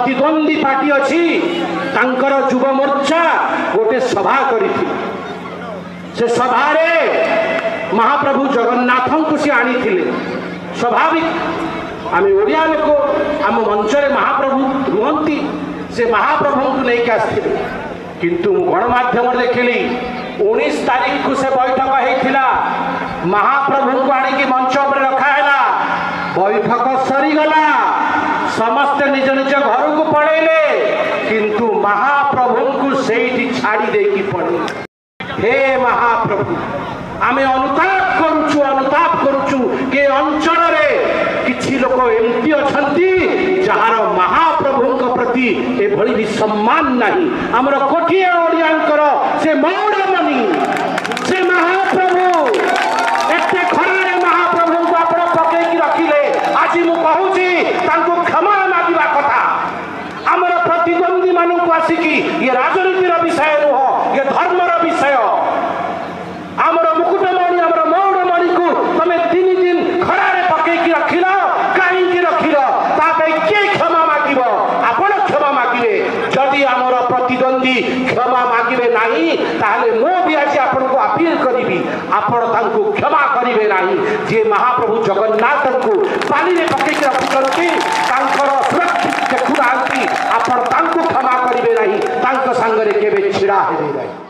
प्रतिद्वंदी पार्टी अच्छी तांकर युव मोर्चा गोटे सभा करी से सभारे महाप्रभु जगन्नाथ को सी आनी स्वाभाविक आम ओडिया लोक आम मंचरे महाप्रभु रुहंती से महाप्रभु को लेकिन आसते किंतु गणमाध्यम देखिली 19 तारीख को से बैठक होता महाप्रभु को आनिकी मंच पर रखाला बैठक सरीगला समस्ते निज निज घर को पड़ेले किंतु महाप्रभु को से छाड़ी देकी पड़े। हे महाप्रभु आमे अनुताप करुचु के अंचल किछि लोक एमती अछंती जहार महाप्रभु प्रति एभली भी सम्मान नहीं हमर कोठिए ओडियांकर से मौड़मणि से महाप्रभु एते खरारे महाप्रभु को आपण पकेकी रखिले आज मु कहूची तांको क्षमा मागिबा कथा हमर प्रतिद्वंदी मानु को आसिकी ये राजनीतिर विषय नुह ये धर्मर विषय हमर मुकुटमणि हमर मौड़मणि को तमे 3 दिन खरारे पकेकी रखिल कहीं रखिल तापे के क्षमा मागिब आपण क्षमा मागिबे जदि हमर प्रतिद्वंदी क्षमा मागिबे नाही ताले मो भी आज आपण को अपील करिबी आपण तांको क्षमा करिबे नाही जे महाप्रभु जगन्नाथ को पानी रे पकेकी रखुचंती तांकर सुरक्षित देखुनांती आपण तांको क्षमा करिबे नाही तांको संगरे केबे छिड़ा हेबे नाही।